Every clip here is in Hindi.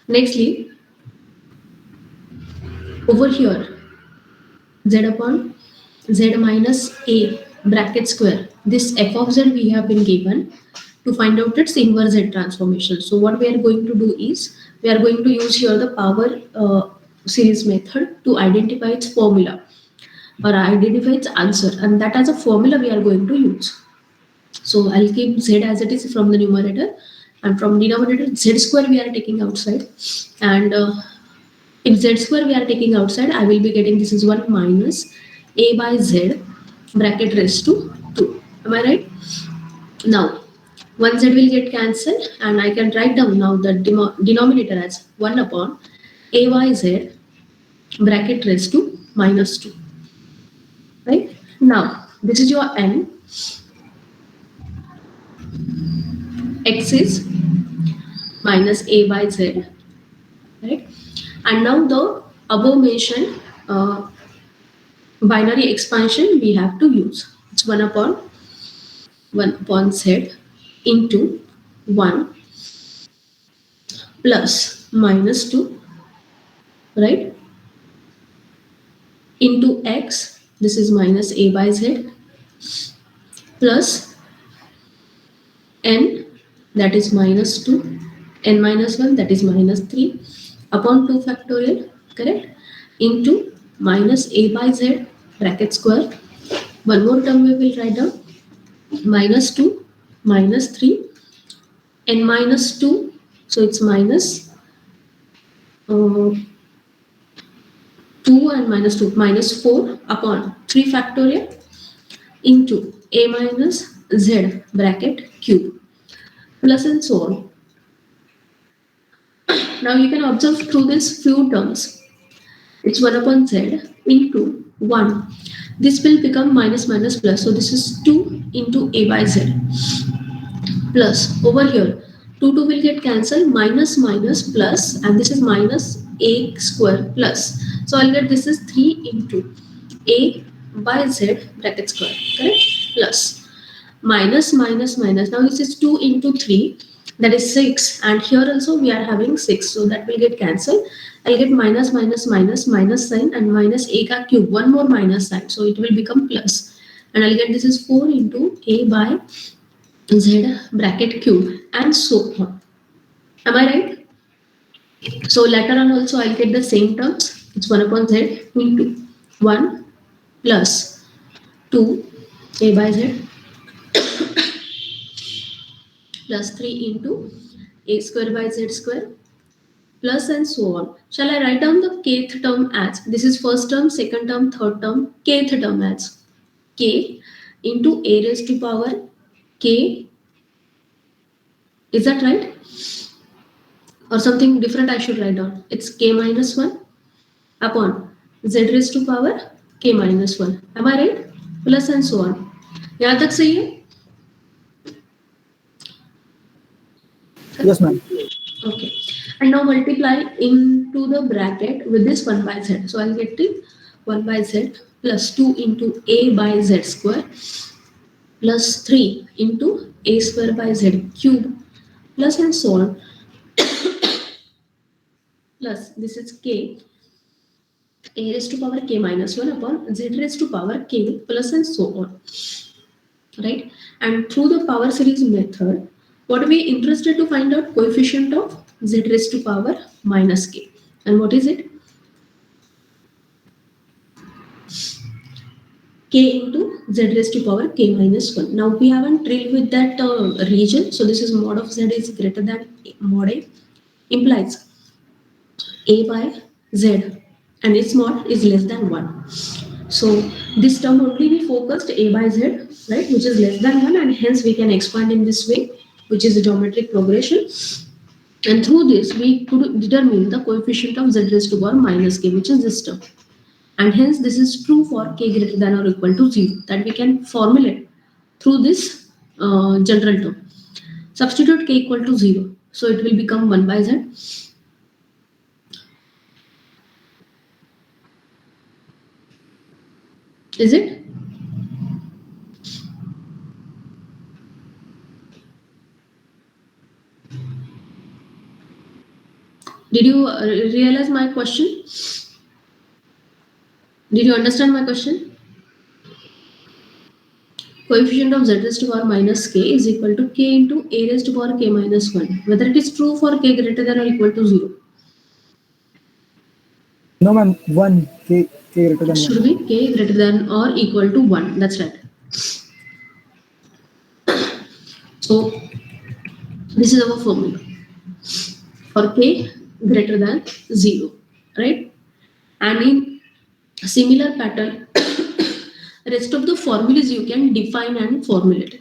Nextly, over here, z upon z minus a bracket square. This f of z we have been given to find out its inverse z transformation. So what we are going to do is we are going to use here the power series method to identify its formula or identify its answer, and that as a formula we are going to use. So I'll keep z as it is from the numerator, and from denominator z square we are taking outside, and if z square we are taking outside, I will be getting this is 1 minus a by z bracket raised to 2. Am I right? Now, 1 z will get cancelled, and I can write down now the denominator as 1 upon a by z bracket raised to minus 2. Right? Now, this is your n, x is minus a by z, right? And now the above mentioned binary expansion we have to use. It's 1 upon z into 1 plus minus 2, right, into x, this is minus a by z, plus n, that is minus 2, n minus 1, that is minus 3, upon 2 factorial, correct, into minus a by z bracket square. One more term we will write down, minus 2 minus 3 n minus 2, so it's minus uh, 2 and minus 2 minus 4 upon 3 factorial into a minus z bracket cube, plus and so on. Now you can observe through these few terms. It's 1 upon z into 1. This will become minus minus plus. So this is 2 into a by z, plus over here 2 will get cancelled, minus minus plus, and this is minus a square plus. So I'll get this is 3 into a by z bracket square, correct, plus minus minus minus. Now this is 2 into 3, that is 6, and here also we are having 6, so that will get cancelled. I'll get minus minus minus minus sign and minus a ka cube, one more minus sign, so it will become plus, and I'll get this is 4 into a by z bracket cube, and so on. Am I right? So later on also I'll get the same terms. It's 1 upon z into 1 plus 2 a by z plus 3 into a square by z square, plus and so on. Shall I write down the kth term as, this is first term, second term, third term, kth term as k into a raised to power k, is that right? Or something different I should write down? It's k minus 1 upon z raised to power k minus 1. Am I right? Plus and so on. यहाँ तक सही है? Yes, ma'am. Okay. And now multiply into the bracket with this 1 by z. So I'll get it 1 by z plus 2 into a by z square plus 3 into a square by z cube, plus and so on, plus this is k a raised to power k minus 1 upon z raised to power k, plus and so on, right? And through the power series method, what we interested to find out coefficient of z raised to power minus k, and what is it? K into z raised to power k minus 1. Now we haven't drilled with that region, so this is mod of z is greater than mod a, implies a by z and its mod is less than 1. So this term only we focused a by z, right, which is less than 1, and hence we can expand in this way, which is a geometric progression. And through this we could determine the coefficient of z raised to power minus k, which is this term. And hence this is true for k greater than or equal to 0, that we can formulate through this general term. Substitute k equal to 0, so it will become 1 by z. Is it? Did you realize my question? Did you understand my question? Coefficient of z raised to power minus k is equal to k into a raised to power k minus 1. Whether it is true for k greater than or equal to 0. No, ma'am. 1. K greater It than should 1. be k greater than or equal to 1. That's right. So this is our formula for k greater than 0. Right? And in similar pattern, rest of the formulas you can define and formulate,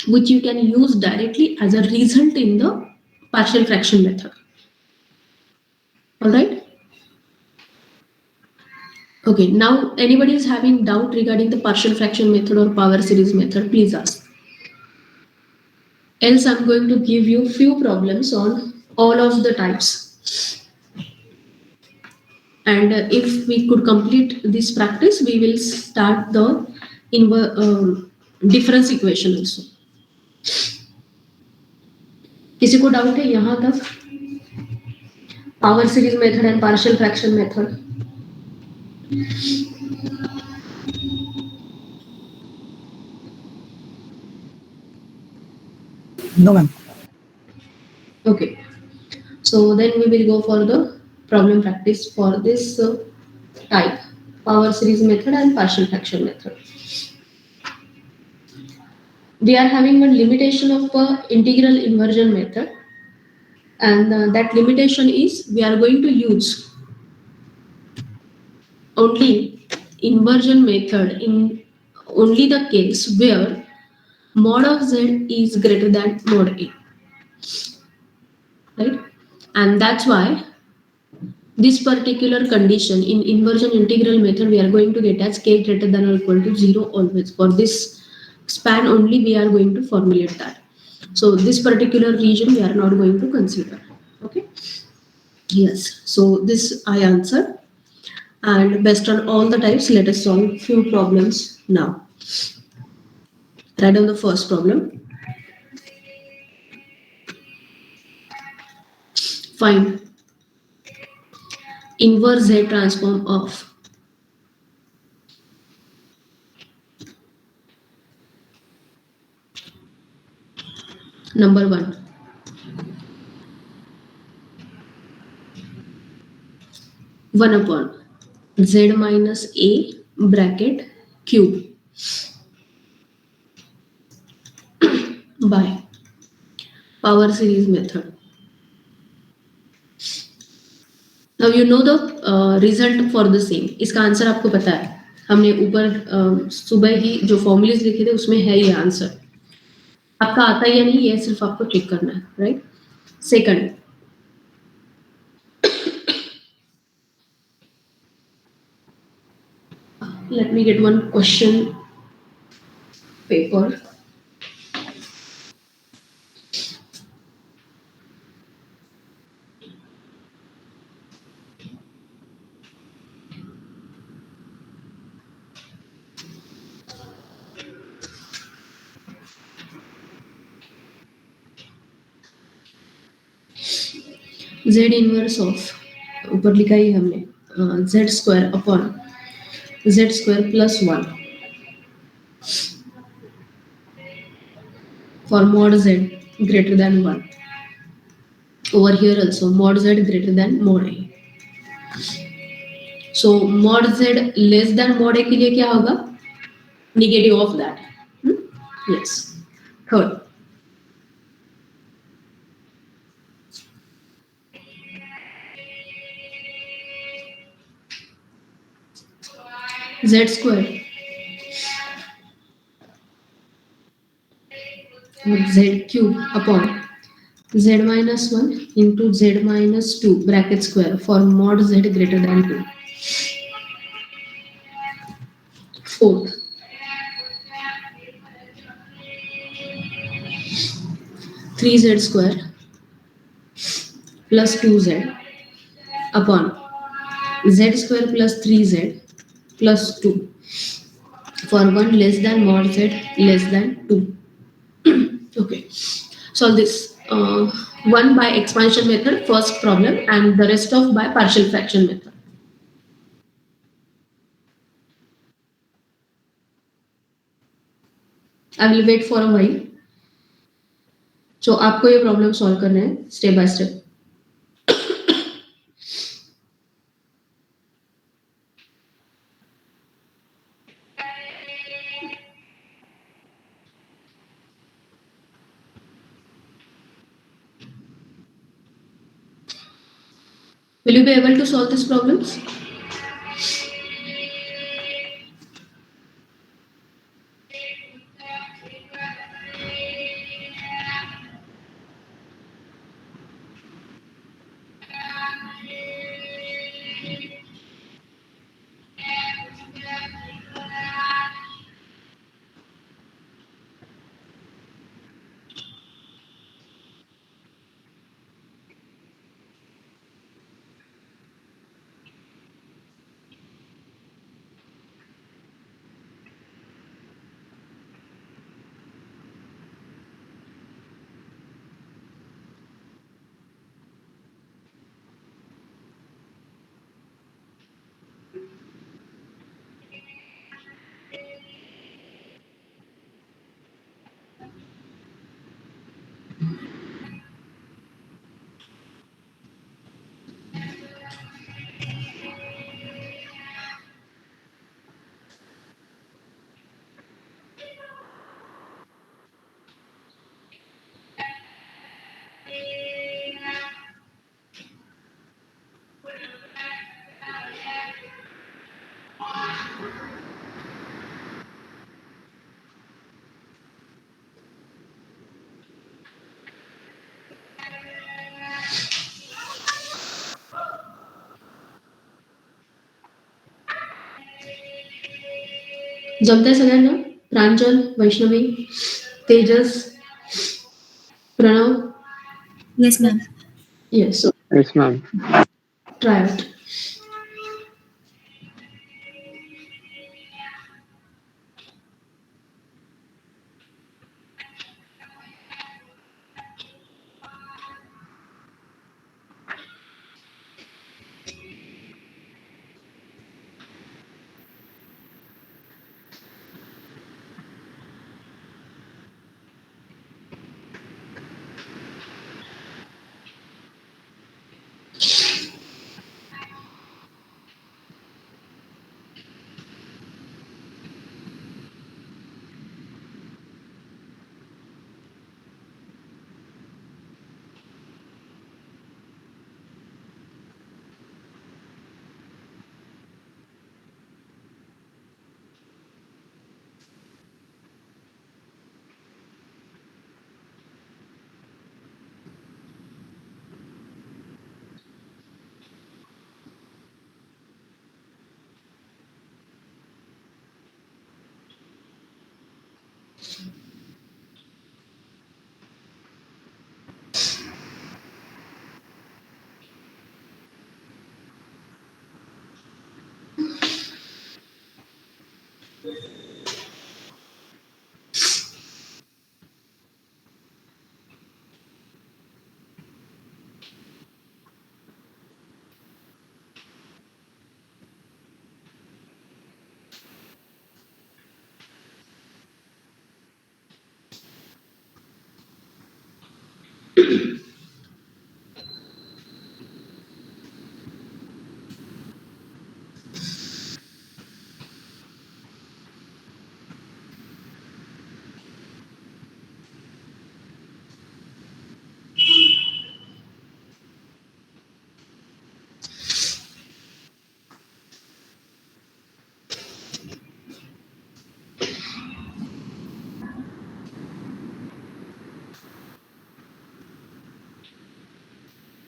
which you can use directly as a result in the partial fraction method. All right. Okay, now anybody is having doubt regarding the partial fraction method or power series method, please ask. Else I'm going to give you few problems on all of the types. And if we could complete this practice, we will start the difference equation also. किसी को डाउट है यहाँ तक? Power series method and partial fraction method. No, ma'am. Okay. So then we will go for the problem practice for this type, power series method and partial fraction method. We are having a limitation of integral inversion method, and that limitation is we are going to use only inversion method in only the case where mod of z is greater than mod a, right? And that's why this particular condition in inversion integral method we are going to get as k greater than or equal to 0 always. For this span only we are going to formulate that. So this particular region we are not going to consider. Okay. Yes. So this I answered. And based on all the types, let us solve few problems now. Write down the first problem. Find inverse Z transform of number 1. One upon Z minus A bracket cube by power series method. Now you know the result for the same. इसका आंसर आपको पता है. हमने ऊपर सुबह ही जो फॉर्मूलेस लिखे थे उसमें है ये आंसर. आपका आता है या नहीं ये सिर्फ आपको चेक करना है, right? Second, let me get one question paper. Z inverse of ऊपर लिखा ही हमने z square upon z square plus 1 for mod z greater than 1. Over here also mod z greater than mod a. So mod z less than mod a के लिए क्या होगा? Negative of that. Yes. Third, z square z cube upon z minus 1 into z minus 2 bracket square for mod z greater than 2. Fourth, 3z square plus 2z upon z square plus 3z plus 2 for 1 less than mod z less than 2. Okay, solve this. one by expansion method, first problem, and the rest of by partial fraction method. I will wait for a while. So आपको ये प्रॉब्लम सॉल्व करना है step by step. Will you be able to solve these problems? जमतंय सगळ्यांना? Pranjal, Vaishnavi, Tejas, Pranav. Yes, ma'am. Yes, so Yes, ma'am. try it.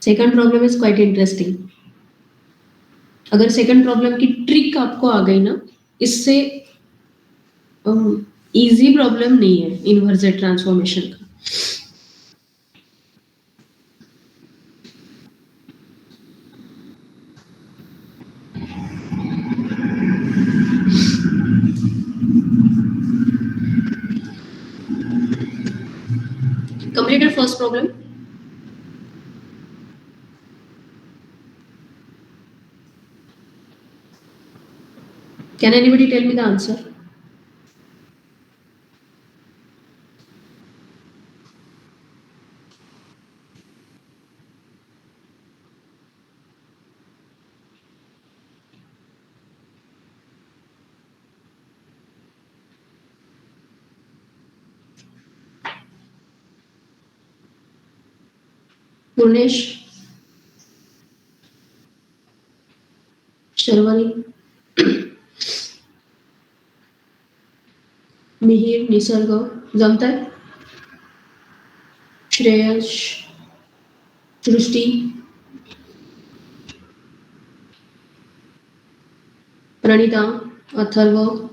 Second problem is quite interesting. अगर सेकंड प्रॉब्लम की ट्रिक आपको आ गई ना, इससे इजी प्रॉब्लम नहीं है इन्वर्सेड ट्रांसफॉर्मेशन का. Completed first problem. Can anybody tell me the answer? Purnesh, Sharwani, Mihir, Nisarg, जमताय? श्रेयश, सृष्टी, प्रणिता, अथर्व,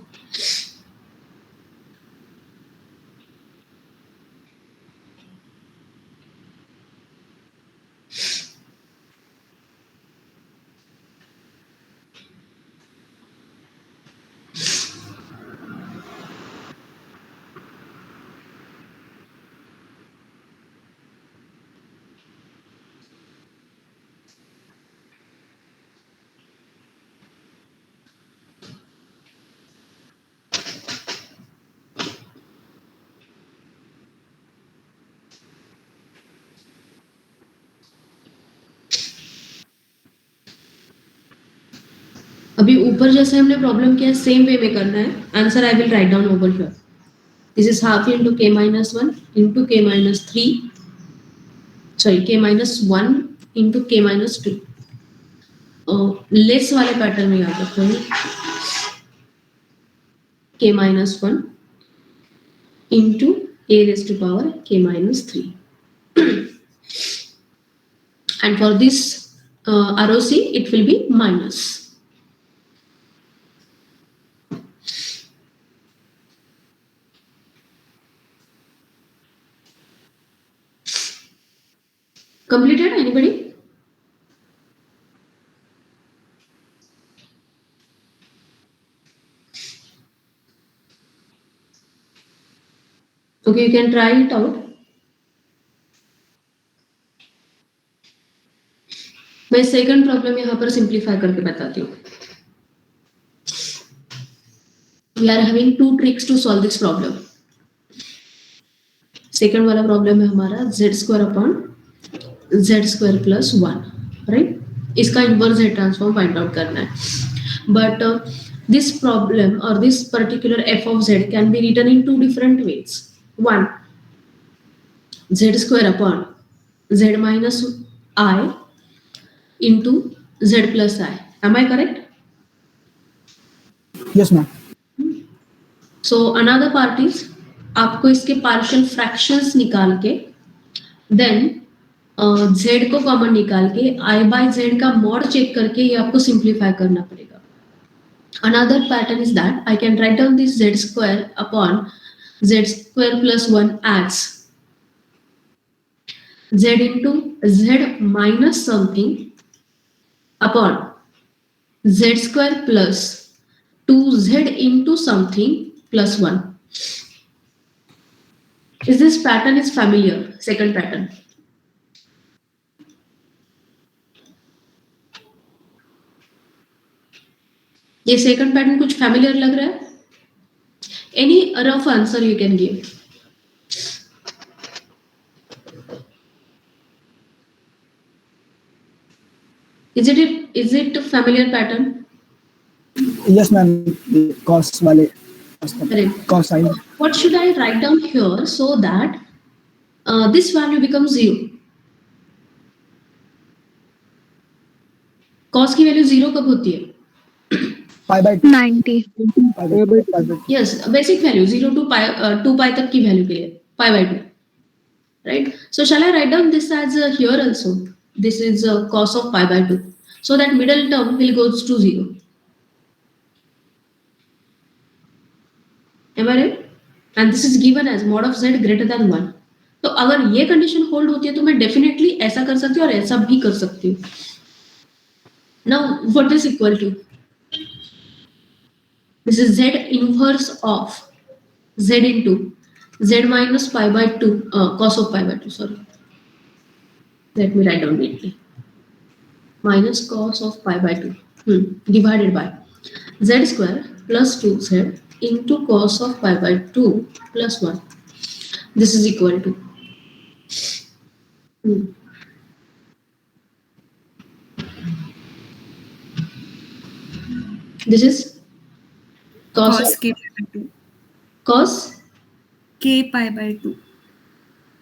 अभी ऊपर जैसे हमने प्रॉब्लम किया सेम वे में करना है. Answer I will write down over here. This is half into k minus 1 into k minus 3. Sorry, k minus 1 into k minus 2. Less वाले पैटर्न में याद रखो है. k minus 1 into a raised to power k minus 3. And for this ROC, it will be minus. Completed? Anybody? Okay, you can try it out. मैं सेकंड प्रॉब्लम यहाँ पर सिंप्लीफाई करके बताती हूँ. We are having two tricks to solve this problem. Second वाला प्रॉब्लम है हमारा z square upon z square plus 1, right. इसका inverse z transform find out करना है. But this problem or this particular f of z can be written in two different ways. One, z square upon z minus I into z plus I. Am I correct? Yes, ma'am. So another part is आपको इसके पार्शियल फ्रैक्शंस निकाल के देन z को कॉमन निकाल के i by z का मॉड चेक करके ये आपको सिंप्लीफाई करना पड़ेगा. Another pattern is that I can write down this z square upon z square plus 1 as z into z minus something upon z square plus 2z into something plus 1. Is this pattern is familiar? Second pattern. ये सेकंड पैटर्न कुछ फैमिलियर लग रहा है? Any rough answer you can give. Is it a familiar pattern? Yes, ma'am. The cos wale. Correct. Cos sign. What should I write down here so that this value becomes 0? Cos की वैल्यू 0 कब होती है? Pi by 90. pi by 2. Yes, basic value 0 to pi 2 pi तक की वैल्यू के लिए pi by 2, right? So shall I write down this as here also? This is cos of pi by 2, so that middle term will goes to 0. Am I right? And this is given as mod of z greater than 1. तो अगर ये कंडीशन होल्ड होती है तो मैं डेफिनेटली ऐसा कर सकती हूँ और ऐसा भी कर सकती हूँ. Now what is equal to? This is z inverse of z into z minus pi by 2 cos of pi by 2. Sorry, let me write down neatly. Minus cos of pi by 2 divided by z square plus 2z into cos of pi by 2 plus 1. This is equal to this is cos Cos of k by 2. cos K pi by 2.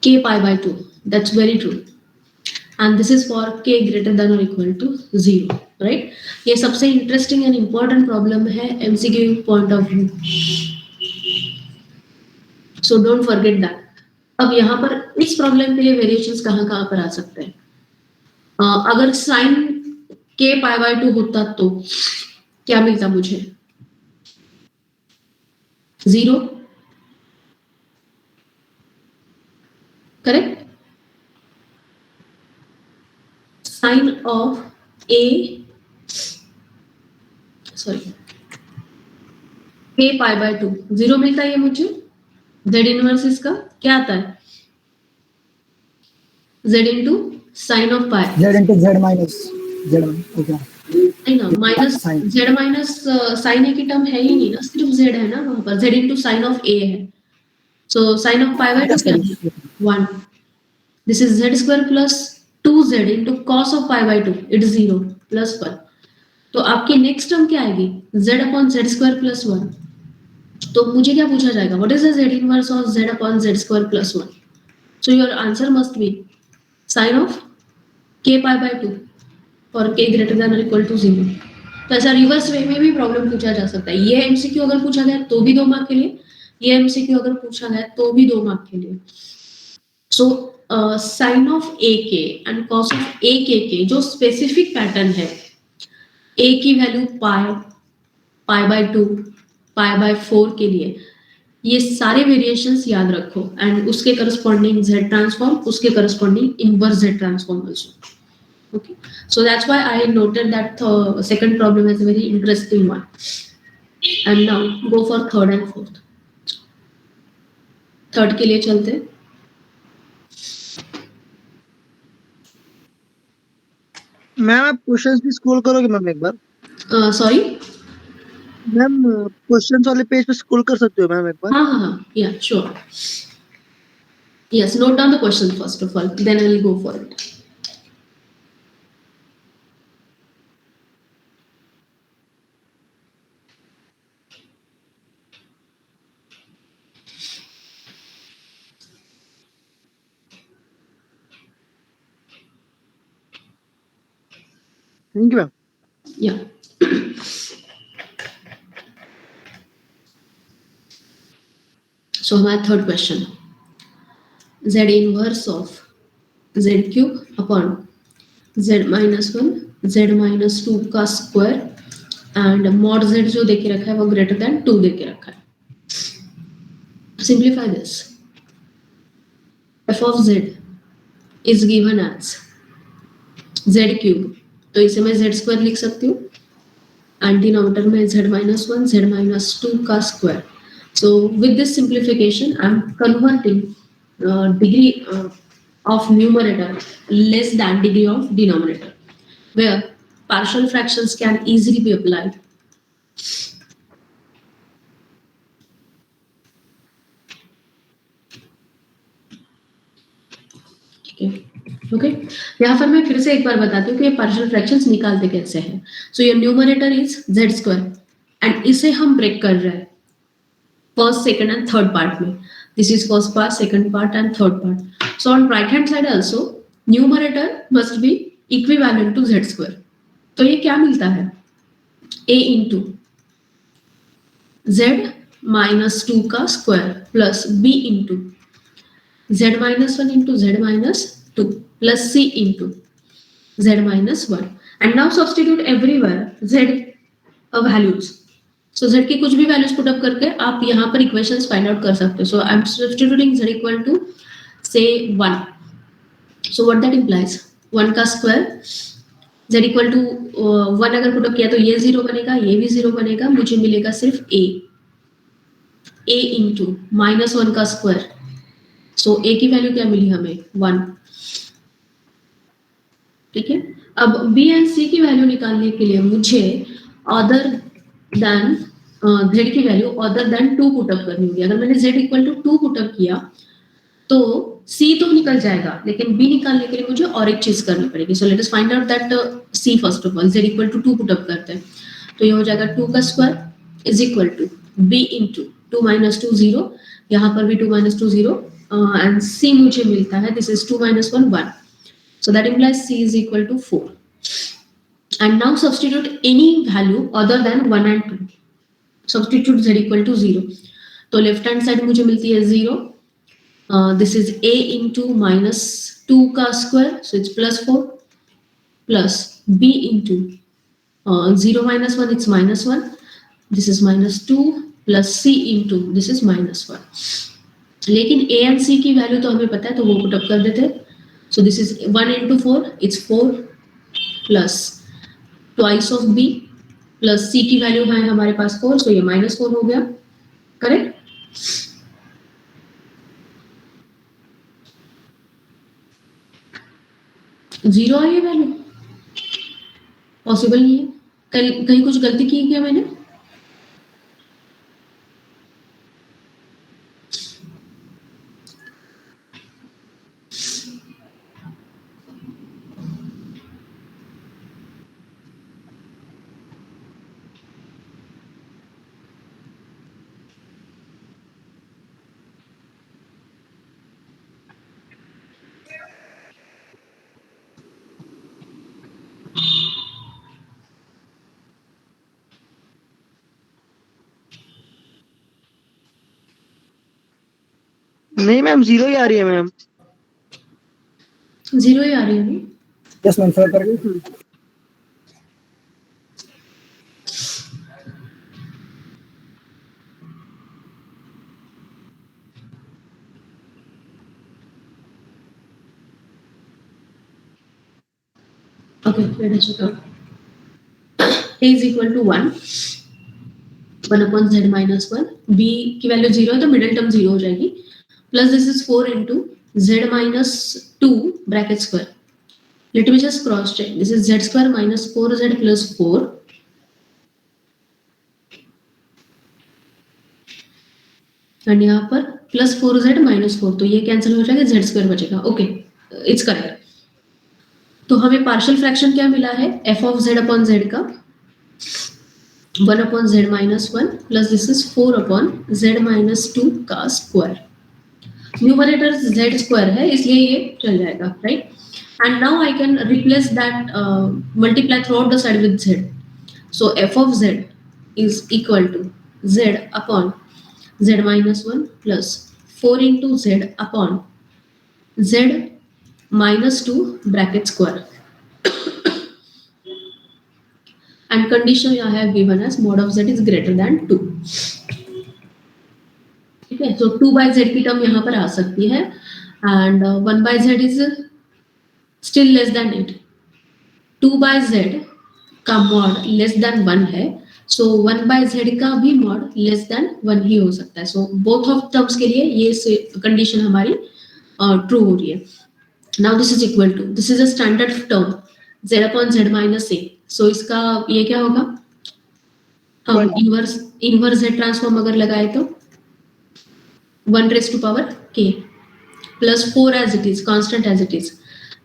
k pi by 2. That's very true. And this is for k greater than or equal to 0, right? ये सबसे इंटरेस्टिंग एंड इंपॉर्टेंट प्रॉब्लम है MCQ point of view, so don't forget that. अब यहाँ पर इस प्रॉब्लम के लिए वेरिएशंस कहाँ पर आ सकते हैं? अगर साइन k पाई बाय 2 होता तो क्या मिलता मुझे? 0, correct? Sine of a, sorry, k pi by 2 0 मिलता है ये मुझे. z इनवर्स इसका क्या आता है? z into sine of pi. Z into Z minus Z1. Okay. नहीं ना, minus Sin. z minus sine a की टर्म है ही नहीं ना, सिर्फ z है ना वहां पर. z into sine of a है, so sine of pi by 2 क्या है? 1. This is z square plus 2z into cos of pi by 2, it is 0 plus 1. तो आपकी नेक्स्ट टर्म क्या आएगी? z upon Z square plus 1. तो मुझे क्या पूछा जाएगा? What is the z inverse of z upon Z square plus 1? So your answer must be sign of k pi by 2 और k ग्रेटर देन और इक्वल टू 0. तो ऐसा रिवर्स वे में भी प्रॉब्लम पूछा जा सकता है. ये एमसीक्यू अगर पूछा गया तो भी 2 मार्क के लिए, ये एमसीक्यू अगर पूछा गया तो भी 2 मार्क के लिए. सो साइन ऑफ ए के एंड कॉस ऑफ ए के जो स्पेसिफिक पैटर्न है, a की value pi by 2, pi by 4 के लिए, ये सारे वेरिएशंस याद रखो एंड उसके करस्पॉन्डिंग z ट्रांसफॉर्म, उसके corresponding inverse z transform also. Okay, so that's why I noted that second problem is a very interesting one. And now go for third and fourth. Third के लिए चलते हैं. मैम आप क्वेश्चंस भी स्क्रॉल करोगे मैम एक बार? सॉरी, मैम क्वेश्चंस वाले पेज पे स्क्रॉल कर सकते हो मैम एक बार? हाँ, yeah, sure. Yes, note down the question first of all, then I will go for it. Thank you ma'am. Yeah. So हमारा third question, z inverse of z cube upon z minus 1 z minus 2 का स्क्वायर एंड मॉड z जो देके रखा है वो ग्रेटर देन 2 देके रखा है. Simplify this. f of z is given as z cube, तो इसे मैं z स्क्वायर लिख सकती हूँ एंड डिनोमिनेटर में z माइनस 1 z माइनस 2 का square. So with this simplification, I'm converting degree of numerator less than degree of denominator, where partial fractions can easily be applied. Okay. यहाँ पर मैं फिर से एक बार बताती हूँ कि ये पार्शियल फ्रैक्शंस निकालते कैसे हैं. So your numerator is z square and इसे हम ब्रेक कर रहे हैं first, second and third part में. This is first part, second part and third part. So on right hand side also numerator must be equivalent to z square. तो ये क्या मिलता है? a इंटू z माइनस 2 का square plus b into z minus 1 into z minus 2 plus c into z minus 1. And now substitute everywhere z values. So z की कुछ भी वैल्यूज पुट अप करके आप यहाँ पर इक्वेशंस फाइंड आउट कर सकते हो. So I am substituting z equal to से 1. सो व्हाट दैट इंप्लाइज 1 का स्क्वायर z इक्वल टू 1 अगर पुट अप किया तो ये 0 बनेगा, ये भी 0 बनेगा, मुझे मिलेगा सिर्फ a इंटू माइनस 1 का स्क्वायर. सो a की वैल्यू क्या मिली हमें? 1. ठीक है. अब b एंड c की वैल्यू निकालने के लिए मुझे अदर देन z की वैल्यू अदर देन 2 पुटअप करनी होगी। अगर मैंने z इक्वल टू 2 पुटअप किया तो c तो निकल जाएगा, लेकिन b निकालने के लिए मुझे और एक चीज करनी पड़ेगी। So let us find out that c first of all. z equal to 2 put up करते हैं, तो ये हो जाएगा 2 का square is equal to b into 2 minus 2 0, यहाँ पर भी 2 माइनस 2 0, एंड c मुझे मिलता है this is 2 minus 1 1, so that implies c is equal to 4. And now substitute any value other than 1 and 2. Substitute z equal to 0. तो लेफ्ट हैंड साइड मुझे मिलती है 0. This is a into minus 2 का square, so it's plus 4, plus b into 0 minus 1, it's minus 1. This is minus 2 plus c into this is minus 1. लेकिन a and c की वैल्यू तो हमें पता है, तो वो पुट अप कर देते हैं. So this is 1 into 4, it's 4 plus twice of b plus c की वैल्यू है हमारे पास 4, so ये minus 4 हो गया. करेक्ट? जीरो आई है वैल्यू? पॉसिबल नहीं है. कहीं कुछ गलती की क्या मैंने? नहीं मैम, जीरो ही आ रही है मैम. जीरो ही आ रही है अभी. यस मैम, फिर करके Okay, let us check out. A is equal to 1, 1 upon z minus 1. B की वैल्यू 0 है तो मिडिल टर्म 0 हो जाएगी. Plus this is 4 into z minus 2 bracket square. Let me just cross check. This is z square minus 4z plus 4. And यहाँ पर प्लस 4z माइनस 4, तो ये कैंसिल हो जाएगा, z स्क्वायर बचेगा. Okay, it's correct. तो हमें पार्शियल फ्रैक्शन क्या मिला है? f of z upon z का 1 upon z minus 1 plus this is 4 upon z minus 2 का स्क्वायर. न्यूमरेटर z स्क्वायर है इसलिए ये चल जाएगा, right? And now I can replace that, multiply through out the side with z. So f of z is equal to z upon z minus 1 plus 4 into z upon z minus 2 bracket square. And condition I have given as mod of z is greater than 2. ठीक है, so 2 by z की टर्म यहाँ पर आ सकती है and 1 by z is still less than 8. 2 by z का mod less than 1 है, so 1 by z का भी mod less than 1 ही हो सकता है. So both of terms के लिए ये कंडीशन हमारी ट्रू हो रही है. Now this is equal to, this is a standard term z upon z minus a. So इसका ये क्या होगा? हम इनवर्स z ट्रांसफॉर्म अगर लगाए तो 1 raised to power k plus 4 as it is, constant as it is.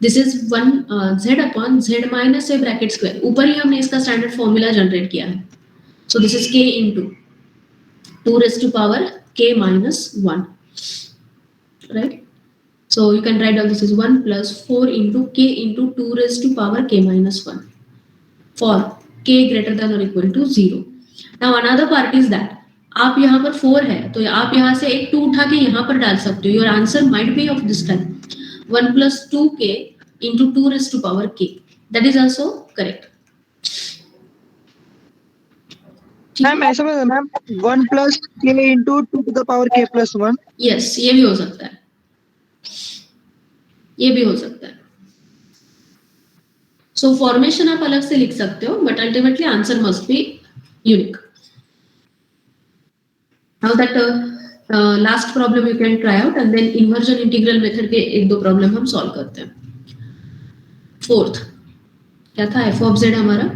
This is 1 z upon z minus a bracket square. ऊपर ही हमने इसका स्टैंडर्ड फॉर्मूला जनरेट किया है. So this is k into 2 raised to power k minus 1, right? So you can write down this is 1 plus 4 into k into 2 raised to power k minus 1 for k greater than or equal to 0. Now another part is that आप यहाँ पर 4 है तो आप यहाँ से एक 2 उठा के यहाँ पर डाल सकते हो. Your answer might be of this type 1 plus 2k into 2 raised to power k. That is also correct. Ma'am ऐसा में ma'am 1 plus k into 2 to the power k plus 1. Yes, ये भी हो सकता है, ये भी हो सकता है. सो फॉर्मेशन आप अलग से लिख सकते हो, but ultimately answer must be unique. Now that last problem you can try out and then inversion integral method के एक दो प्रॉब्लम हम सॉल्व करते हैं. फोर्थ क्या था? एफ ऑफ जेड हमारा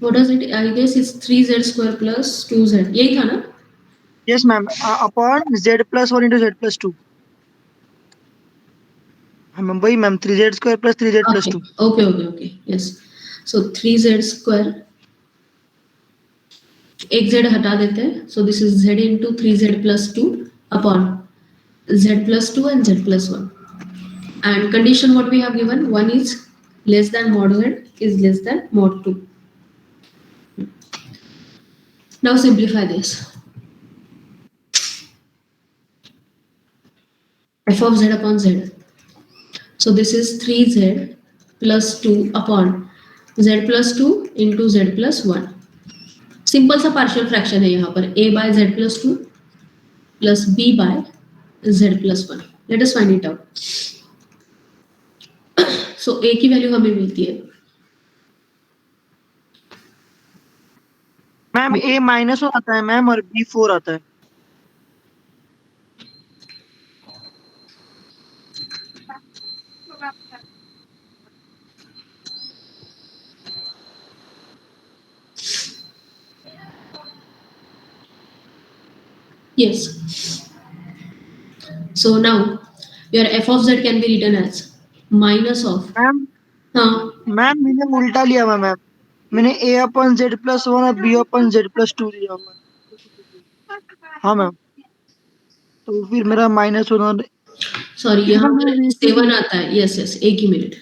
What does it? I guess it's 3z square plus 2z. यही था ना? Yes, ma'am. Upon z plus 1 into z plus 2. हाँ वही ma'am 3z square plus 3z plus Okay. 2. Okay. Yes. So 3z square. एक z हटा देते हैं. So this is z into 3z plus 2 upon z plus 2 and z plus 1. And condition what we have given, 1 is less than mod z is less than mod 2. Now simplify this. F of z upon z. So this is 3z plus 2 upon z plus 2 into z plus 1. Simple सा पार्शियल फ्रैक्शन है यहाँ पर a by z plus 2 plus b by z plus 1. Let us find it out. So a की वैल्यू हमें मिलती है मैम a -1 आता है मैम और b 4 आता है. Yes. So now your f of z can be written as minus of. Ma'am हाँ मैम मैंने उल्टा लिया मैम. मैंने a upon z plus 1 और b upon z plus 2 लिया हुआ है. हाँ मैम. तो फिर मेरा -1 और सॉरी यहाँ पर 7 आता है. यस एक ही मिनट.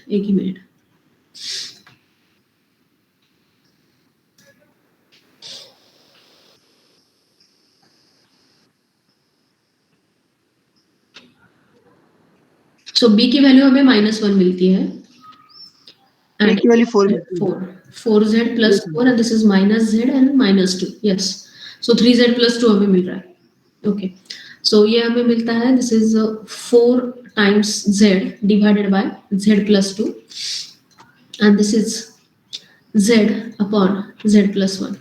So b की वैल्यू हमें -1 मिलती है. a की value 4 4z plus 4 and this is minus z and minus 2. Yes. So 3z plus 2 हमें मिल रहा है. Okay. So ये हमें मिलता है. This is 4 times z divided by z plus 2 and this is z upon z plus 1.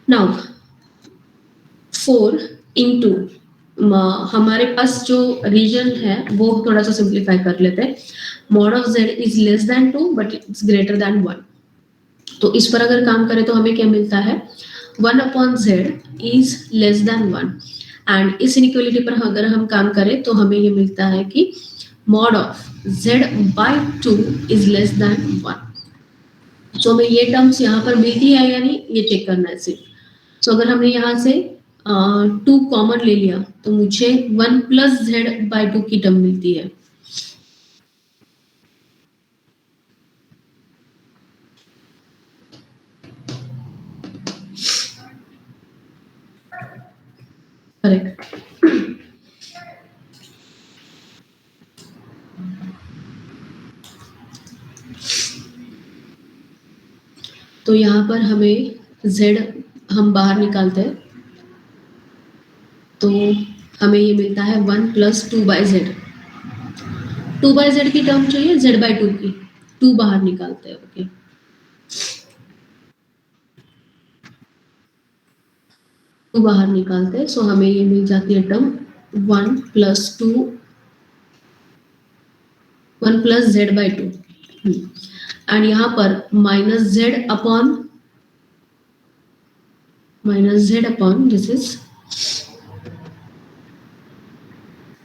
Now 4 into हमारे पास जो रीजन है वो थोड़ा सा सिंप्लीफाई कर लेते हैं. Mod of z is less than 2 but it's greater than 1. तो इस पर अगर काम करें तो हमें क्या मिलता है 1 upon z is less than 1 and इस इनइक्वालिटी पर अगर हम काम करें तो हमें ये मिलता है कि mod of z by 2 is less than 1. सो हमें ये टर्म्स यहाँ पर मिलती है या नहीं ये चेक करना है सिर्फ. सो अगर हमने यहाँ से 2 कॉमन ले लिया तो मुझे 1 plus z by 2 की टर्म मिलती है. करेक्ट. तो यहाँ पर हमें z हम बाहर निकालते हैं तो हमें ये मिलता है 1 plus 2 by z. 2 by z की टर्म चाहिए z by 2 की. 2 बाहर निकालते हैं. ओके. टू बाहर निकालते हैं. सो हमें ये मिल जाती है term 1 plus 2 1 plus z by 2 and यहाँ पर minus z upon this is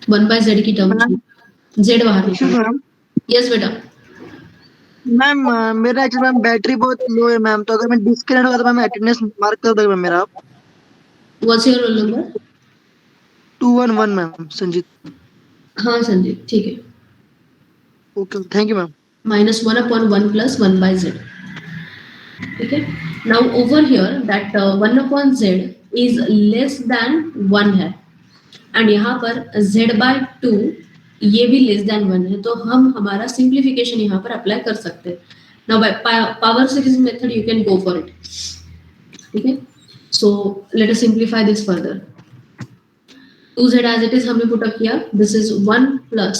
1 by z की टर्म z बाहर निकाल. यस बेटा. मैम मेरा एक्चुअली मैम बैटरी बहुत लो है मैम. तो अगर मैं डिस्कनेक्ट होगा तो मैम अटेंडेंस मार्क कर दोगे मैम मेरा. What's your roll number? 211 ma'am Sanjeet. हाँ संजीत ठीक है. Okay thank you ma'am. -1 upon 1 plus 1 by z. Okay. Now over here that 1 upon z is less than 1 है एंड यहाँ पर z by 2 ये भी लेस देन 1 है तो हम हमारा सिंप्लीफिकेशन यहाँ पर अप्लाई कर सकते हैं. Now by power series method you can go for it. ठीक है. सो let us simplify this further. 2z as it is हमने पुट अप किया. This is 1 plus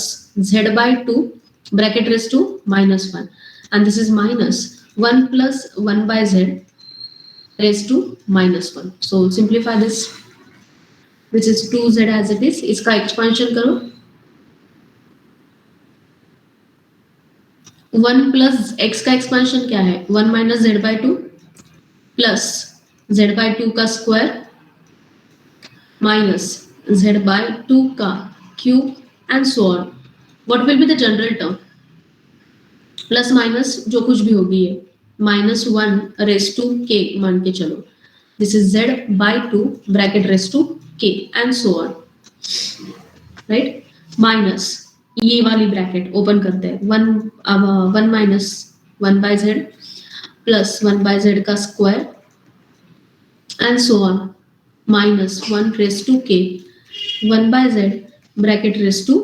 z by 2 bracket raised to -1 and this is minus 1 plus 1 by z raised to -1. So simplify this. Which is 2z as it is. इसका एक्सपांशन करो. 1 प्लस x का एक्सपांशन क्या है? 1 minus z by two plus z by two का square minus z by two का cube and so on. What will be the general term? Plus minus जो कुछ भी होगी ये माइनस 1 रेस टू के मान के चलो. This is z by two bracket raise to k and so on, right. Minus ये वाली ब्रैकेट ओपन करते हैं. 1 minus 1 by z plus 1 by z का square and so on minus 1 raise to k 1 by z bracket raise to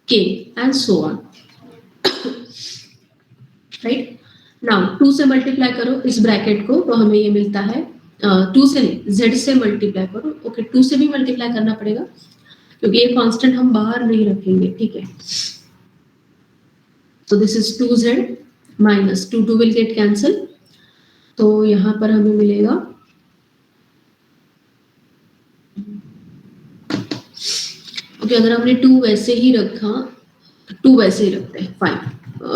k and so on, right. Now 2 से मल्टीप्लाई करो इस ब्रैकेट को तो हमें ये मिलता है 2 से नहीं z से मल्टीप्लाई करो. ओके 2 से भी मल्टीप्लाई करना पड़ेगा क्योंकि ये कांस्टेंट हम बाहर नहीं रखेंगे, ठीक है. सो this is 2z minus 2 will get cancel. तो यहां पर हमें मिलेगा ओके. अगर हमने 2 वैसे ही रखा, 2 वैसे ही रखते हैं, fine.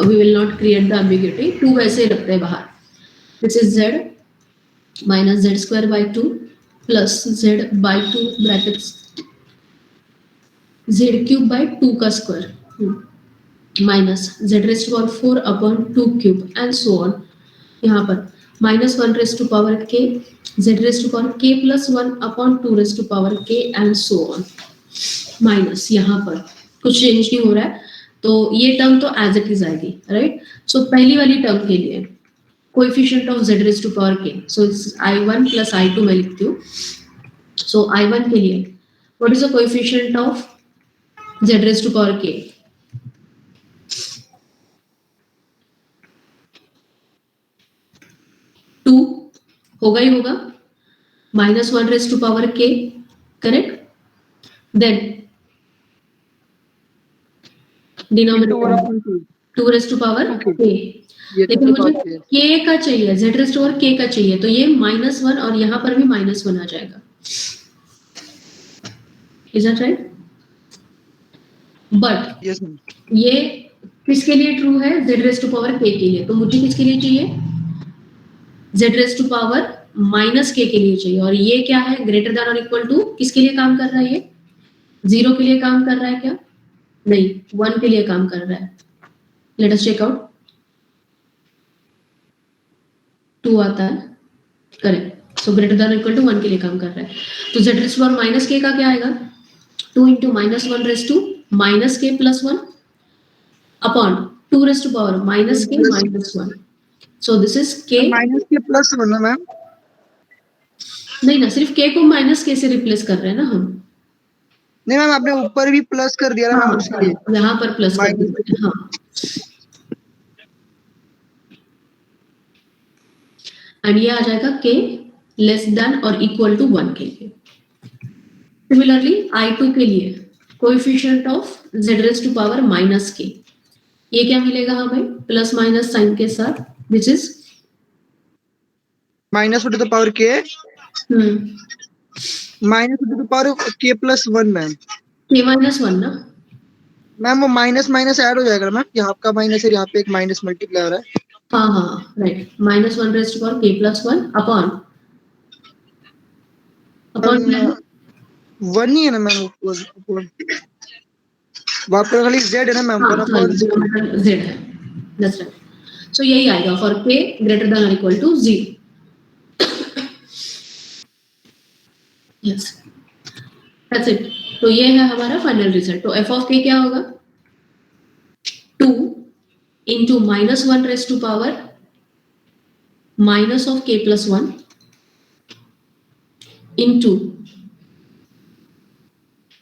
We will not create the ambiguity. 2 वैसे ही रखते हैं बाहर. This is z minus z square by two plus z by two brackets z cube by two का square minus z raise to power 4 upon 2 cube and so on. यहाँ पर minus 1 raise to power k z raise to power k plus 1 upon 2 raise to power k and so on. Minus यहाँ पर कुछ चेंज नहीं हो रहा है तो ये टर्म तो एज इट इज आएगी, राइट. सो पहली वाली टर्म के लिए coefficient of z raise to power k, so it's i1 plus i2 मैं लिखती हूँ. सो i1 के लिए what is the coefficient of z raise to power k? 2 होगा ही होगा. Minus 1 raise to power k, correct. Then denominator 2 raise to power k. लेकिन मुझे k का चाहिए, z raise to power k का चाहिए, तो ये -1 और यहाँ पर भी -1 आ जाएगा. Is that right? But yes ये किसके लिए ट्रू है? z raise to power k के लिए. तो मुझे किसके लिए चाहिए? z raise to power -k के लिए चाहिए. और ये क्या है? ग्रेटर देन और इक्वल टू किसके लिए काम कर रहा है? ये 0 के लिए काम कर रहा है क्या? नहीं, 1 के लिए काम कर रहा है. Let us check out. 2 आता है, correct. So greater than equal to 1 के लिए काम कर रहा है. तो z raise to power -k का क्या आएगा? 2 into -1 raise to -k plus 1 upon 2 raise to power -k minus 1. So this is k minus K plus 1 ना मैम. नहीं ना, सिर्फ k को -k से रिप्लेस कर रहे हैं ना हम. नहीं मैम आपने ऊपर भी प्लस कर दिया ना मैम उसके लिए. यहाँ पर प्लस कर दिया. हाँ, एंड ये आ जाएगा k लेस देन और इक्वल टू 1 के लिए. सिमिलरली i2 के लिए coefficient of z raise to power -k, ये क्या मिलेगा हमें? प्लस माइनस साइन के साथ, which is minus two the power k minus two the power k plus 1 ma'am. k -1 ना. मैम वो माइनस माइनस ऐड हो जाएगा मैम. यहाँ आपका माइनस है, यहाँ पे एक माइनस मल्टीप्लाई हो रहा है. हाँ हाँ right. -1 raise to power k plus 1 upon 1 ही है ना मैम. वहाँ पर खाली z है ना मैम. 1 अपॉन z है. That's right. सो यही आएगा फॉर k ग्रेटर देन और equal to 0. Yes, that's it. तो ये है हमारा फाइनल रिजल्ट. तो f ऑफ k क्या होगा? 2 into -1 raise to power minus of k plus 1 into,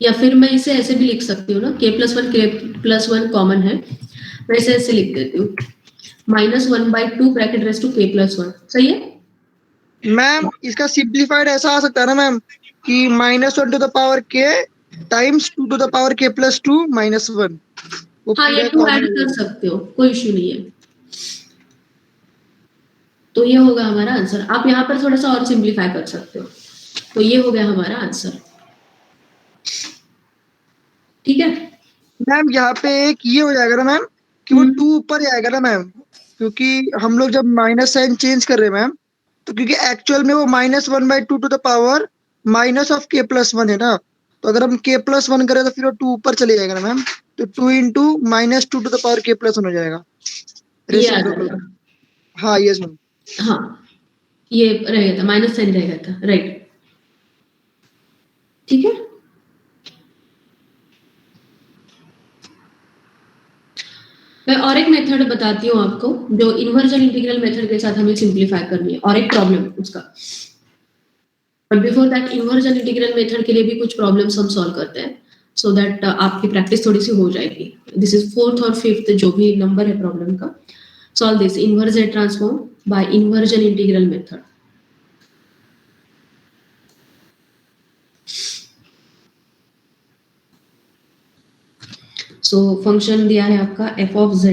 या फिर मैं इसे ऐसे भी लिख सकती हूँ ना, k प्लस 1 कॉमन है, मैं इसे ऐसे लिख देती हूँ -1/2 bracket raise to k plus 1. सही है मैम. इसका सिंप्लीफाइड ऐसा आ सकता है ना मैम कि -1 to the power k times 2 to the power k plus 2 -1. हाँ, ये 2 ऐड कर सकते हो, कोई इश्यू नहीं है. तो ये होगा हमारा आंसर. आप यहाँ पर थोड़ा सा और सिंप्लीफाई कर सकते हो. तो ये हो गया हमारा आंसर. मैम यहाँ पे एक ये हो जाएगा ना मैम कि वो हम्म। 2 ऊपर ही आएगा ना मैम, क्योंकि हम लोग जब माइनस साइन चेंज कर रहे हैं मैम, तो क्योंकि एक्चुअल में वो -1/2 टू द पावर -k+1 है ना, तो अगर हम k+1 करें तो फिर वो 2 ऊपर चले जाएगा ना मैम, तो 2 into -2 to the power k+1 हो जाएगा ये आ रेसिप्रोकल। जाएगा। हाँ यस मैम। हाँ, ये रहेगा था, माइनस साइन रहेगा था, राइट। ठीक है, मैं और एक मेथड बताती हूँ आपको जो इन्वर्जन इंटीग्रल मेथड के साथ हमें सिंप्लीफाई करनी है, और एक प्रॉब्लम उसका। But before that, inversion integral method के लिए भी कुछ प्रॉब्लम्स हम सॉल्व करते हैं, सो दैट आपकी प्रैक्टिस थोड़ी सी हो जाएगी। दिस इज 4th और 5th जो भी नंबर है प्रॉब्लम का। Solve this inverse transform by inversion integral method. So function दिया है आपका f of z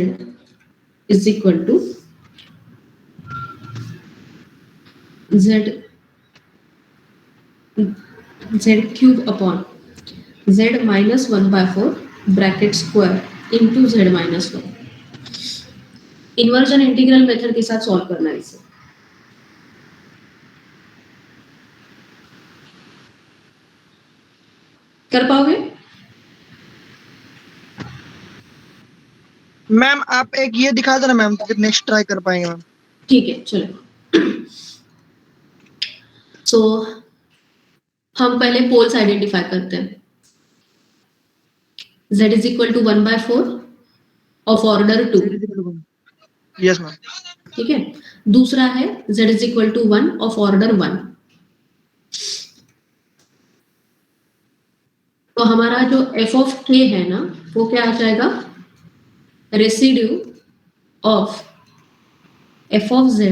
is equal to z cube upon z minus 1/4 bracket square into z minus 1। Inversion integral method के साथ सॉल्व करना है इसे। कर पाओगे? मैम आप एक ये दिखा देना मैम, तो फिर नेक्स्ट ट्राई कर पाएंगे मैम। ठीक है, चलो। सो हम पहले पोल्स आइडेंटिफाई करते हैं। z is equal to 1/4 of order 2। Yes ma'am. ठीक है, दूसरा है z is equal to 1 of order 1। तो हमारा जो f ऑफ k है ना, वो क्या आ जाएगा? Residue of f of z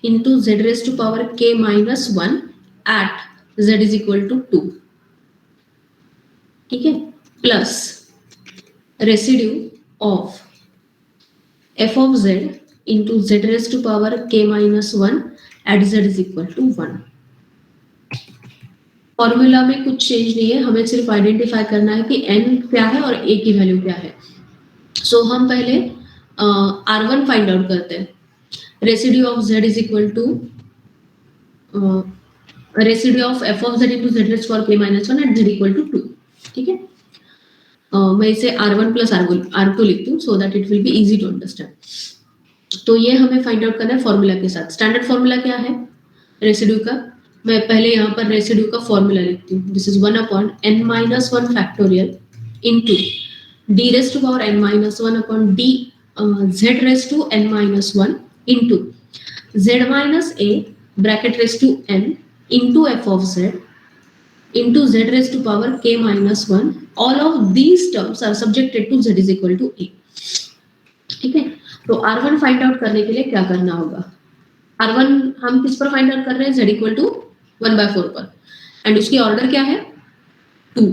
into z raised to power k minus 1 at z is equal to 2। ठीक है, plus residue of f of z into z raised to power k minus 1 at z is equal to 1। Formula में कुछ चेंज नहीं है, हमें सिर्फ आइडेंटिफाई करना है कि n क्या है और a की वैल्यू क्या है। सो हम पहले r1 फाइंड आउट करते हैं। Residue of z is equal to residue of f of z into z raised to power k minus 1 at z equal to 2। ठीक है, मैं इसे r1 plus r2 लिखती हूँ so that it will be easy to understand. तो ये हमें फाइंड आउट करना है फॉर्मूला के साथ। स्टैंडर्ड फॉर्मूला क्या है रेसिड्यू का? मैं पहले यहाँ पर रेसिड्यू का फॉर्मूला लिखती हूँ। This is 1 upon n minus 1 factorial into d raised to power n minus 1 upon d z raised to n minus 1 into z minus a bracket raised to n into f of z into z raised to power k minus 1। all of these terms are subjected to z is equal to a। ठीक है, तो r1 फाइंड आउट करने के लिए क्या करना होगा? r1 हम किस पर फाइंड आउट कर रहे हैं? z इक्वल टू 1/4 पर, एंड उसकी ऑर्डर क्या है? 2।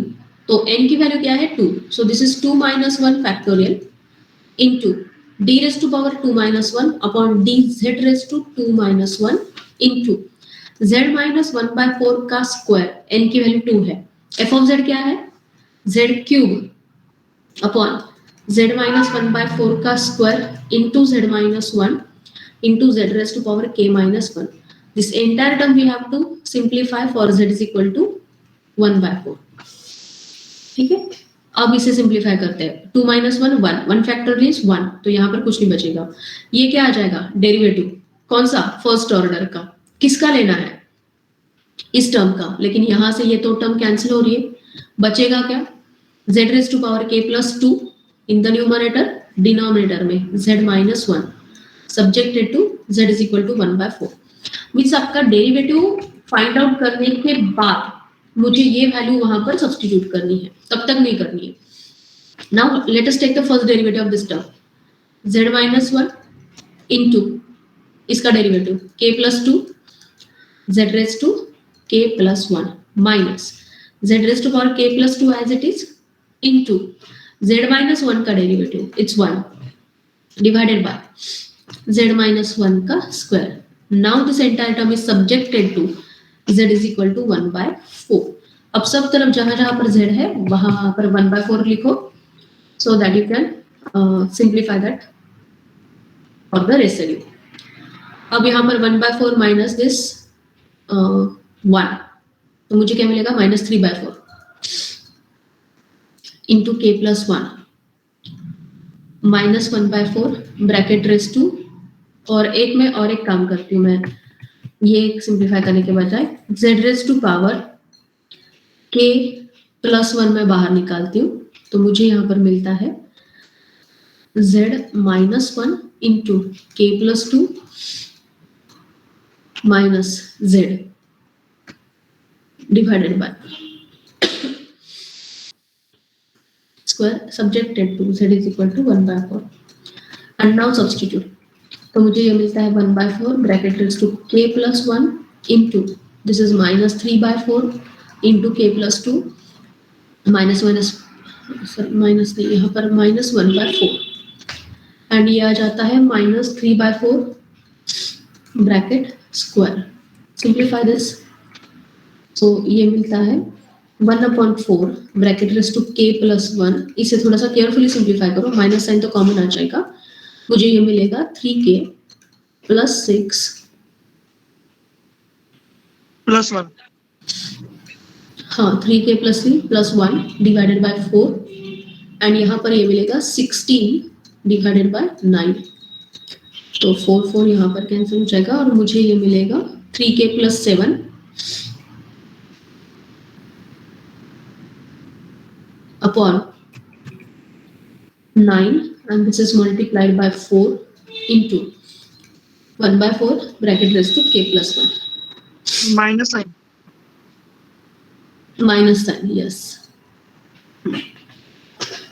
तो n की वैल्यू क्या है? 2। सो this is 2 minus 1 factorial into d raised to power 2 minus 1 upon dz raised to 2 minus 1 into z minus 1/4 का स्क्वायर, n की वैल्यू 2 है। f of z क्या है? z cube upon z minus 1/4 का square into z minus 1 into z raised to power k minus 1। This entire term we have to simplify for z is equal to 1/4। ठीक है, अब इसे सिंप्लीफाई करते हैं। 2 minus 1 1, 1 फैक्टोरियल इज 1, तो यहाँ पर कुछ नहीं बचेगा। ये क्या आ जाएगा? डेरिवेटिव। कौन सा? फर्स्ट ऑर्डर का। किसका लेना है? इस टर्म का। लेकिन यहाँ से ये तो टर्म कैंसिल हो रही है, बचेगा क्या? z raised to power k plus 2 in the numerator, denominator में z minus 1 subjected to z is equal to 1/4। Means आपका डेरिवेटिव फाइंड आउट करने के बाद मुझे ये वैल्यू वहां पर सब्स्टिट्यूट करनी है, तब तक नहीं करनी है। Now let us take the first derivative of this term, z minus 1 into इसका derivative k plus 2 z raised to k plus 1 minus z raised to power k plus 2 as it is into z minus 1 का derivative it's 1 divided by z minus 1 का square. Now this entire term is subjected to z is equal to 1/4। अब सब तरफ जहां जहां पर z है वहां पर 1/4 लिखो। so that you can simplify that for the residue. अब यहाँ पर 1/4 माइनस दिस 1, तो मुझे क्या मिलेगा -3/4 into k plus 1 -1/4 bracket raise to, और एक में और एक काम करती हूँ मैं, ये सिंप्लीफाई करने के बजाय z raise to power k plus 1 में बाहर निकालती हूँ, तो मुझे यहाँ पर मिलता है z-1 into k plus 2 minus z divided by square subjected to z is equal to 1/4, and now substitute, तो मुझे ये मिलता है 1/4 bracket raise to k plus 1 into this is -3/4 into k plus 2 minus नहीं, यहाँ पर -1/4, एंड ये आ जाता है -3/4 bracket square. Simplify this, so ये मिलता है 1/4 bracket raise to k plus 1. इसे थोड़ा सा केयरफुली सिंप्लीफाई करो, माइनस साइन तो कॉमन आ जाएगा. मुझे ये मिलेगा 3k प्लस 6 प्लस 1. हाँ 3k plus 3 plus 1 divided by 4, and यहाँ पर ये मिलेगा 16 डिवाइडेड बाय 9, तो 4 यहाँ पर कैंसिल हो जाएगा, और मुझे ये मिलेगा 3k plus 7 upon 9, and this is multiplied by 4 into 1/4 bracket raised to k plus 1 minus sign. minus sign, yes.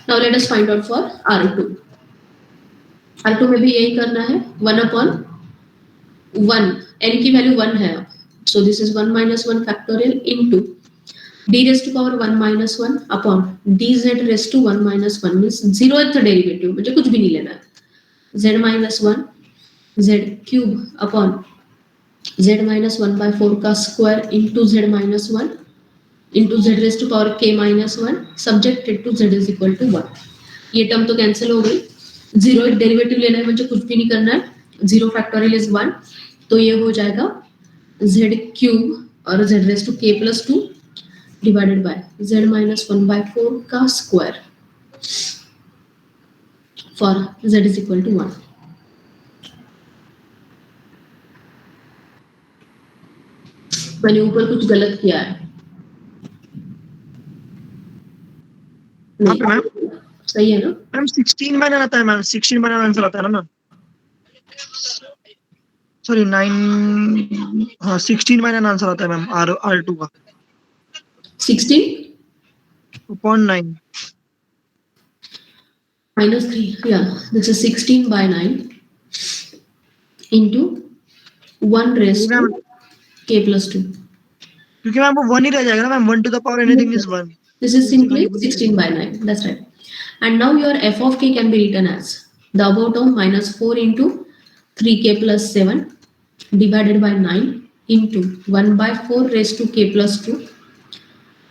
Now let us find out for R2. R2 में भी यही करना है, 1/1, n की वैल्यू 1 है, so this is 1 minus 1 factorial into d raised to power 1 minus 1 upon dz raised to 1 minus 1 means 0th derivative, मुझे कुछ भी नहीं लेना है, z minus 1 z cube upon z minus 1/4 का square into z minus 1 into z raised to power k minus 1 subjected to z is equal to 1. ये टर्म तो कैंसिल हो गई, 0th डेरिवेटिव लेना है, मुझे कुछ भी नहीं करना है, 0 फैक्टोरियल इज 1, तो ये हो जाएगा z क्यूब और z raised to k plus 2 divided by z minus 1/4 का square for z is equal to 1. मैंने ऊपर कुछ गलत किया है, यहाँ पे मैम सही है ना? मैम 16 माइनस आता है मैम, 16 माइनस आंसर आता है ना मैम, सॉरी 9, हाँ 16 माइनस आंसर आता है मैम R2 का 16 upon 9. minus 3, yeah, this is 16 by 9 into 1 raised to k plus 2. क्योंकि मैम वो 1 ही रह जाएगा ना ma'am, 1 to the power anything is 1. This is simply 16 by 9, that's right. And now your f of k can be written as the above term minus 4 into 3k plus 7 divided by 9 into 1/4 raised to k plus 2,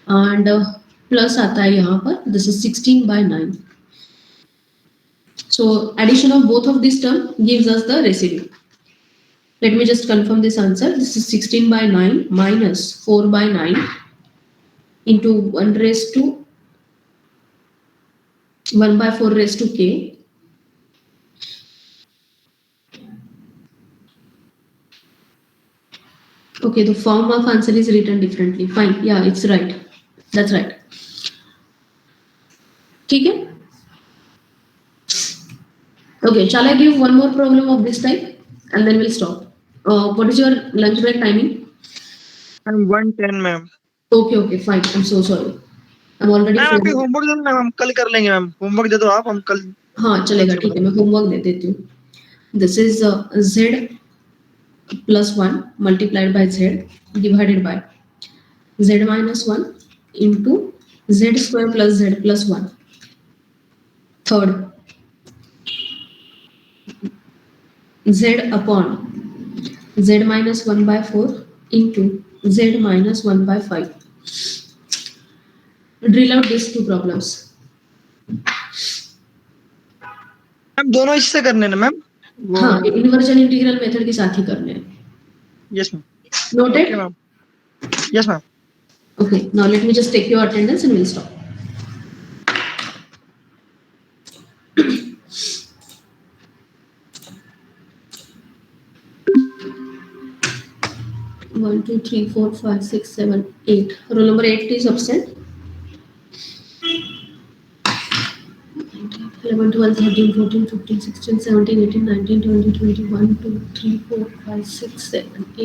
and plus आता है यहाँ पर, this is 16 by 9. So addition of both of this term gives us the residue. Let me just confirm this answer. This is 16 by 9 minus 4 by 9 into 1 raised to 1/4 raised to k. Okay, the form of answer is written differently. Fine, yeah, it's right. That's right. ठीक है? Okay, shall I give one more problem of this type and then we'll stop. What is your lunch break timing? I'm 1:10 ma'am. Okay, fine. I'm so sorry. I'm already. Ma'am अभी होमवर्क दे दो मैम, हम कल कर लेंगे मैम, होमवर्क दे दो आप, हम कल. हाँ चलेगा, ठीक है, मैं होमवर्क दे देती हूँ. This is z plus 1 multiplied by z divided by z minus 1 into z square plus z plus 1. Third, z upon z minus 1/4 into z minus 1/5. Drill out these two problems. Ma'am दोनों इससे करने ना मैम वो हाँ, इन्वर्जन इंटीग्रल मेथड के साथ ही करने हैं. Yes ma'am Noted? Okay ma'am yes ma'am Okay, now let me just take your attendance and we'll stop. One, two, three, 4, 5, 6, 7, 8. Roll number 8 is absent. 11, 12, 13, 14, 15, 16, 17, 18, 19, 20, 21, 2, 3, 4, 5, 6, 7, 8.